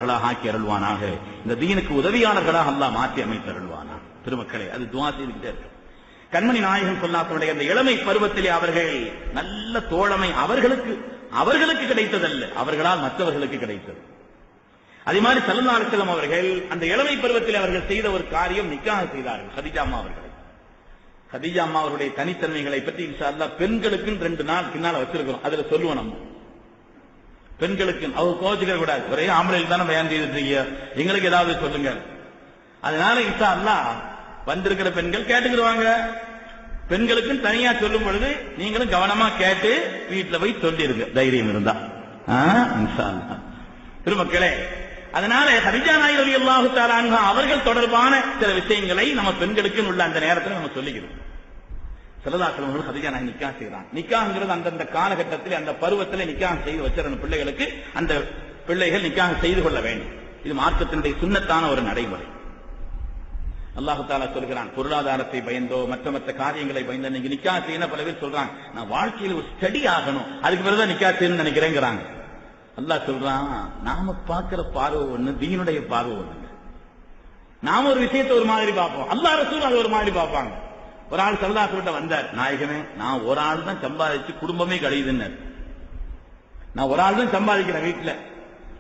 ஆக்கி அருள்வானாக. இந்த தீனுக்கு உதவியாளர்களாக அல்லாஹ் மாற்றி அமைத்து அருள்வானாக. பெருமக்களே, அது துஆ செய்துகிட்டே இருக்கு. கண்மணி நாயகம் ஸல்லல்லாஹு அந்த இளமை பருவத்திலே அவர்கள் நல்ல தோழமை அவர்களுக்கு கிடைத்ததல்ல, அவர்களால் மற்றவர்களுக்கு கிடைத்தது. அதே மாதிரி ஸல்லல்லாஹு அலைஹி வஸல்லம் அவர்கள் அந்த இளமை பருவத்தில் அவர்கள் செய்த ஒரு காரியம், நிக்காஹ் செய்தார்கள் கதீஜா அம்மா அவர்களை. கதீஜா அம்மா அவருடைய தனித்தன்மைகளை பற்றி இன்ஷா அல்லாஹ் பெண்களுக்கு 2 நாள் பின்னால வச்சிருக்கிறோம், அதுல சொல்லுவோம். நம்ம பெண்களுக்கு அவர் கோச்சிக்க கூடாது, ஒரே ஆம்பளைக்கு தானே பயன் செய்துட்டு இருக்கீங்க, எங்களுக்கு ஏதாவது சொல்லுங்க. அதனால இன்ஷா அல்லாஹ் வந்திருக்கிற பெண்கள் கேட்டுக்கிடுவாங்க. பெண்களுக்கு தனியா சொல்லும் பொழுது நீங்களும் கவனமா கேட்டு வீட்டுல போய் சொல்லிருங்க, தைரியம் இருந்தா. இன்ஷா அல்லாஹ் திருமக்களே, அதனால கதீஜா நாயகி ரலியல்லாஹு தஆலா அன்ஹா அவர்கள் தொடர்பான சில விஷயங்களை நம்ம பெண்களுக்கு உள்ள அந்த நேரத்தில் நம்ம சொல்லிக்கிறோம். ஸல்லல்லாஹு அலைஹி வஸல்லம் கதீஜா நாயகி நிக்காஹ் செய்றாங்க. நிக்காஹ்ங்கிறது அந்தந்த காலகட்டத்தில் அந்த பருவத்தில் நிக்காஹ் செய்து வச்சிருந்த பிள்ளைகளுக்கு அந்த பிள்ளைகள் நிக்காஹ் செய்து கொள்ள வேண்டும். இது மார்க்கத்தினுடைய சுன்னத்தான ஒரு நடைமுறை. அல்லாஹ் தஆலா சொல்கிறான், பொருளாதாரத்தை பயந்தோ மற்ற காரியங்களை பயந்தோ நீங்க நிக்காஹ் செய்யணும். பல பேர் சொல்றாங்க, நான் வாழ்க்கையில் ஒரு ஸ்டடி ஆகணும், அதுக்கு பிறகுதான் நிக்காஹ் செய்யணும்னு நினைக்கிறேங்கிறாங்க. அல்லாஹ் சொல்றான், நாம பார்க்கிற பார்வை ஒண்ணு, தீனுடைய பார்வை ஒண்ணு. நாம ஒரு விஷயத்தை ஒரு மாதிரி பார்ப்போம், அல்லாஹ் ரசூல் அது ஒரு மாதிரி பார்ப்பாங்க. ஒரு ஆள் ஸல்லல்லாஹு அலைஹி வஸல்லம் வந்தார், நாயகமே நான் ஒரு ஆள் தான் சம்பாதிச்சு குடும்பமே கழியுதுன்னு. நான் ஒரு ஆள் தான் சம்பாதிக்கிறேன்,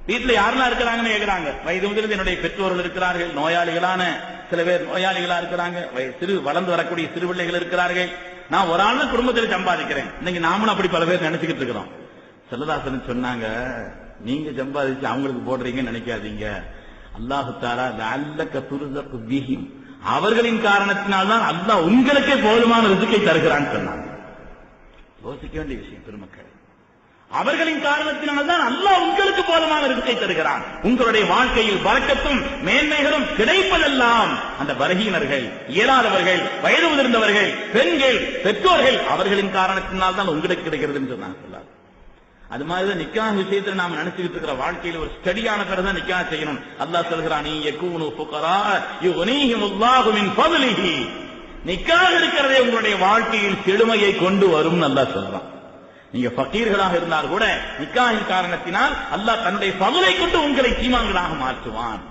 வீட்டுல யாரெல்லாம் இருக்கிறாங்கன்னு கேட்கிறாங்க. வயது முதலில் என்னுடைய பெற்றோர்கள் இருக்கிறார்கள், நோயாளிகளான சில பேர் நோயாளிகளா இருக்கிறாங்க, வளர்ந்து வரக்கூடிய சிறு பிள்ளைகள் இருக்கிறார்கள். நான் ஒரு ஆள் தான் குடும்பத்தில் சம்பாதிக்கிறேன். இன்னைக்கு நாமளும் அப்படி பல பேர் நினைச்சுக்கிட்டு இருக்கிறோம். ஸல்லல்லாஹு அலைஹி வஸல்லம் சொன்னாங்க, நீங்க சம்பாதிச்சு அவங்களுக்கு போடுறீங்கன்னு நினைக்காதீங்க. அல்லாஹ் தஆலா லஅல்லக துர்ஸகு பிஹிம், அவர்களின் காரணத்தினால்தான் அல்லாஹ் உங்களுக்கே போதுமான ரிஸ்கை தருகிறான்னு சொன்னாங்க. யோசிக்க வேண்டிய விஷயம் பெருமக்கள். அவர்களின் காரணத்தினால்தான் அல்லாஹ் உங்களுக்கு போதுமான ரிஸ்கை தருகிறான். உங்களுடைய வாழ்க்கையில் பரக்கத்தும் மேன்மைகளும் கிடைப்பதெல்லாம் அந்த பலகீனர்கள், இயலாதவர்கள், வயது முதிர்ந்தவர்கள், பெண்கள், பெற்றோர்கள், அவர்களின் காரணத்தினால் தான் உங்களுக்கு கிடைக்கிறது சொன்னாங்க. அது மாதிரிதான் நிக்காஹ் விஷயத்தில் நாம நினைச்சுக்கிட்டு இருக்கிற வாழ்க்கையில் ஒரு ஸ்டடியான பிறகுதான் நிக்காஹ் செய்யணும். அல்லாஹ் சொல்கிறான், யகூனு ஃபுகரா யுக்னிஹிமுல்லாஹு மின் ஃபத்லிஹி, நிக்காஹ் இருக்கிறதே உங்களுடைய வாழ்க்கையில் செழுமையை கொண்டு வரும் அல்லாஹ் சொல்றான். நீங்க ஃபகீர்களாக இருந்தால் கூட நிக்காஹின் காரணத்தினால் அல்லாஹ் தன்னுடைய ஃபத்லை கொண்டு உங்களை சீமான்களாக மாற்றுவான்.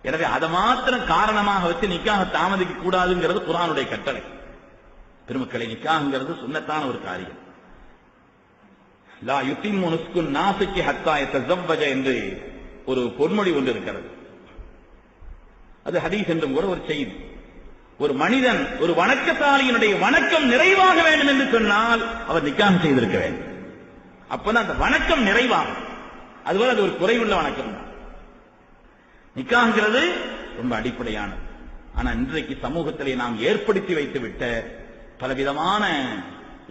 எனவே அதை மாத்திரம் காரணமாக வச்சு நிக்காஹ் தாமதிக்க கூடாதுங்கிறது குர்ஆனுடைய கட்டளை. பெருமக்களை, நிக்காஹ்ங்கிறது சுன்னத்தான ஒரு காரியம். லா யுத்திம்மு நுஸ்குன் நாஸிகி ஹத்தா யதஸவ்வஜ என்று ஒரு பொன்மொழி ஒன்று இருக்கிறது. அது ஹதீஸ் என்றும் கூட ஒரு செய்தி. ஒரு மனிதன், ஒரு வணக்கசாலியினுடைய வணக்கம் நிறைவாக வேண்டும் என்று சொன்னால் அவர் நிக்காஹ் செய்திருக்க வேண்டும். அப்பதான் அந்த வணக்கம் நிறைவாகும். அதுபோல அது ஒரு குறைவுள்ள வணக்கம் தான். நிக்காஹ்ங்கிறது ரொம்ப அடிப்படையானது. ஆனா இன்றைக்கு சமூகத்திலே நாம் ஏற்படுத்தி வைத்துவிட்ட பலவிதமான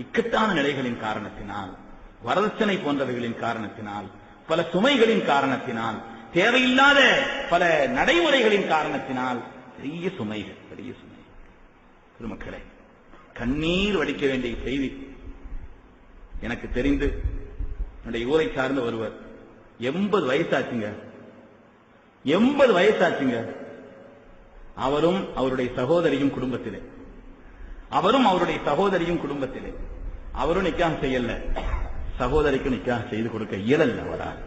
இக்கட்டான நிலைகளின் காரணத்தினால், வரதட்சணை போன்றவைகளின் காரணத்தினால், பல சுமைகளின் காரணத்தினால், தேவையில்லாத பல நடைமுறைகளின் காரணத்தினால் பெரிய சுமைகள். பெருமக்களே, கண்ணீர் வடிக்க வேண்டிய செய்தி. எனக்கு தெரிந்து என்னுடைய ஊரை சார்ந்த ஒருவர் 80 வயசாச்சுங்க. 80 வயசாச்சுங்க. அவரும் அவருடைய சகோதரியும் குடும்பத்திலே, அவரும் நிக்காஹ் செய்யல, சகோதரிக்கு நிக்காஹ் செய்து கொடுக்க இயலல்ல. அவரால்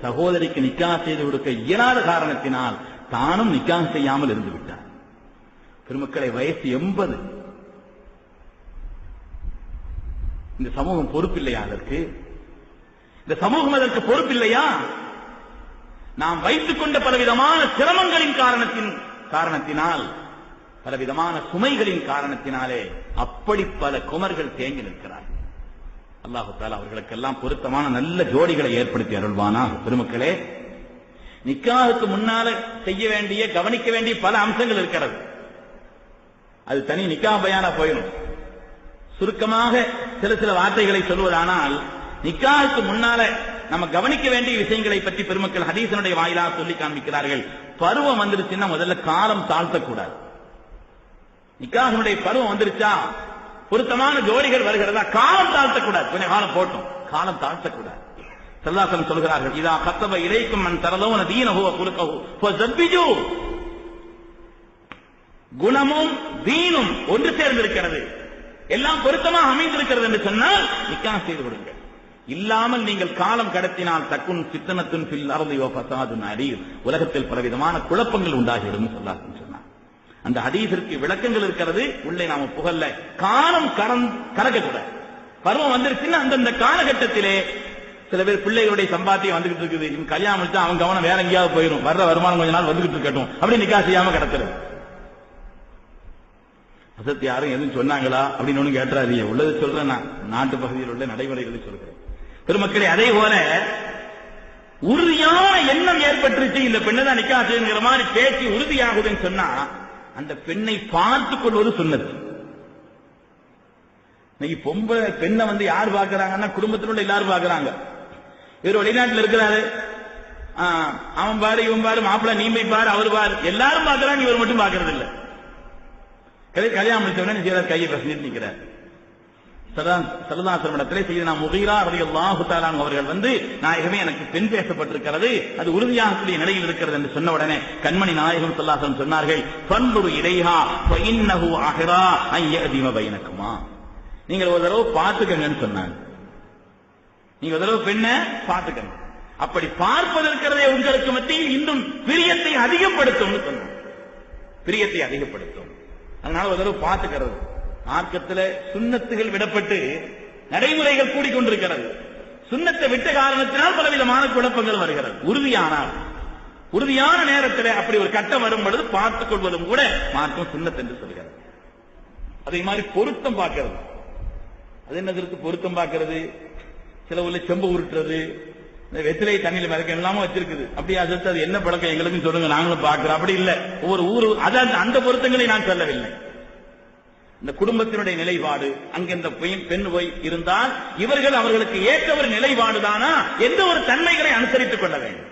சகோதரிக்கு நிக்காஹ் செய்து கொடுக்க இயலாத காரணத்தினால் தானும் நிக்காஹ் செய்யாமல் இருந்து விட்டார். பெருமக்களை, வயசு 80. இந்த சமூகம் பொறுப்பில்லையா அதற்கு? இந்த சமூகம் அதற்கு பொறுப்பில்லையா? நாம் வைத்துக் கொண்ட பலவிதமான சிரமங்களின் காரணத்தினால், பலவிதமான சுமைகளின் காரணத்தினாலே அப்படி பல குமர்கள் தேங்கி நிற்கிறார்கள். அல்லாஹு தஆலா அவர்களுக்கெல்லாம் பொருத்தமான நல்ல ஜோடிகளை ஏற்படுத்தி அருள்வானாக. பெருமக்களே, நிக்காஹுக்கு முன்னால செய்ய வேண்டிய, கவனிக்க வேண்டிய பல அம்சங்கள் இருக்கிறது. அது தனி நிக்காஹ் பயானா போயிடும். சுருக்கமாக சில வார்த்தைகளை சொல்வதானால், நிக்காஹுக்கு முன்னால நம்ம கவனிக்க வேண்டிய விஷயங்களை பற்றி பெருமக்கள் ஹதீஸினுடைய வாயிலாக சொல்லி காண்பிக்கிறார்கள். பருவம் வந்துருச்சுன்னா முதல்ல காலம் தாழ்த்தக்கூடாது. நிக்காஹினுடைய பருவம் வந்துருச்சா, பொருத்தமான ஜோடிகள் வருகிறதா, காலம் தாழ்த்தக்கூடாது. கொஞ்சம் காலம் போட்டும், காலம் தாழ்த்தக்கூடாது. ஸல்லல்லாஹு அலைஹி வஸல்லம் சொல்கிறார்கள், இதா கத்தப இலைக்கும் மன் தரலவுன தீனஹு வ குலுகஹு ஃபஸவ்விஜு, குணமும் தீனும் ஒன்று சேர்ந்திருக்கிறது, எல்லாம் பொருத்தமாக அமைந்திருக்கிறது என்று சொன்னால் நிக்காஹ் செய்து கொடுங்கள். இல்லாமல் நீங்கள் காலம் கடத்தினால் தக்குன் ஃபித்னத்துன் ஃபில் அர்தி வ ஃபஸாதுன் அலீம், உலகத்தில் பலவிதமான குழப்பங்கள் உண்டாகிவிடும் சொன்னார். அந்த ஹதீஸிற்கு விளக்கங்கள் இருக்கிறது, உள்ளே நாம புகழ்ல. காலம் கடக்கக்கூடாது. பருவம் வந்துருச்சுன்னா அந்தந்த காலகட்டத்திலே சில பேர் பிள்ளைகளுடைய சம்பாத்தியம் வந்துகிட்டு இருக்குது, இவன் கல்யாணம் முடிச்சா அவன் கவனம் வேற எங்கேயாவது போயிடும், வர்ற வருமானம் கொஞ்ச நாள் வந்துகிட்டு இருக்கட்டும் அப்படி நிக்கா செய்யாம கிடக்கிறது. அசத்து யாரும் எதுவும் சொன்னாங்களா அப்படின்னு ஒண்ணு கேட்டுறாதீங்க, உள்ளது சொல்றேன், நான் நாட்டு பகுதியில் உள்ள நடைமுறைகளை சொல்கிறேன். பெருமக்களே, அதே போல உறுதியான எண்ணம் ஏற்பட்டுருச்சு, இந்த பெண்ணை தான் நிக்கா செய்யுங்கிற மாதிரி பேச்சு உறுதியாகுதுன்னு சொன்னா அந்த பெண்ணை பார்த்துக் கொள்வது சுன்னத்து. இன்னைக்கு பொம்பளை பெண்ணை வந்து யார் பாக்குறாங்கன்னா குடும்பத்தில் உள்ள எல்லாரும் பாக்குறாங்க. இவர் வெளிநாட்டில் இருக்கிறாரு, அவன் பாரு இவன் பாரு, மாப்பிள்ள நீ போய் பாரு அவர் பாரு, எல்லாரும் பாக்குறாங்க, இவர் மட்டும் பாக்குறது இல்ல. கல்யாணம் முடிச்சவன கையை பிரச்சனை நிற்கிறார். சல்லல்லாஹு செய்தனா முகீரா ரலியல்லாஹு தஆலா அவர்கள் வந்து நாயகமே எனக்கு பெண் பேசப்பட்டிருக்கிறது, அது உறுதியாகக்கூடிய நிலையில் இருக்கிறது என்று சொன்ன உடனே கண்மணி நாயகம் ஸல்லல்லாஹு அலைஹி வஸல்லம் சொன்னார்கள், ஃபன்துரு இலைஹா ஃபஇன்னஹு அஹ்ரா அன் யஅதிம பைனகுமா. நீங்கள் ஒரு தடவை பார்த்துக்கங்கன்னு சொன்னாங்க. நீங்க ஒரு தடவை பெண்ணை பார்த்துக்கங்க, அப்படி பார்ப்பது இருக்கிறதே உங்களுக்கு மத்தியில் இன்னும் பிரியத்தை அதிகப்படுத்தும் சொன்னாங்க. பிரியத்தை அதிகப்படுத்தும். அதனால ஒரு தடவை பார்த்துக்கிறது. மார்க்கத்தில் சுன்னத்துகள் விடப்பட்டு நடைமுறைகள் கூடிக்கொண்டிருக்கிறது. சுன்னத்தை விட்ட காரணத்தினால் பலவிதமான குழப்பங்கள் வருகிறது. உறுதியான நேரத்தில் அப்படி ஒரு கட்டம் வரும் பொழுது பார்த்துக் கொள்வதும் கூட மார்க்கம் சுன்னத் என்று சொல்கிறது. அதே மாதிரி பொருத்தம் பார்க்கிறது. அது என்னதற்கு பொருத்தம் பார்க்கிறது? சில ஊர்ல செம்பு உருட்டுறது, இந்த வெத்திலை தண்ணியில் மிதக்க எல்லாமே வச்சிருக்குது. அப்படி அது என்ன பழக்கம் எங்களுக்கும் சொல்லுங்க, நாங்களும் பார்க்கிறோம். அப்படி இல்லை, ஒவ்வொரு ஊரு அந்த பொருத்தங்களை நான் சொல்லவில்லை. இந்த குடும்பத்தினுடைய நிலைப்பாடு, அங்கே இந்த பெண் போய் இருந்தால் இவர்கள் அவர்களுக்கு ஏற்ற ஒரு நிலைப்பாடுதானா எந்த ஒரு தன்மைகளை அனுசரித்துக் கொள்ள வேண்டும்.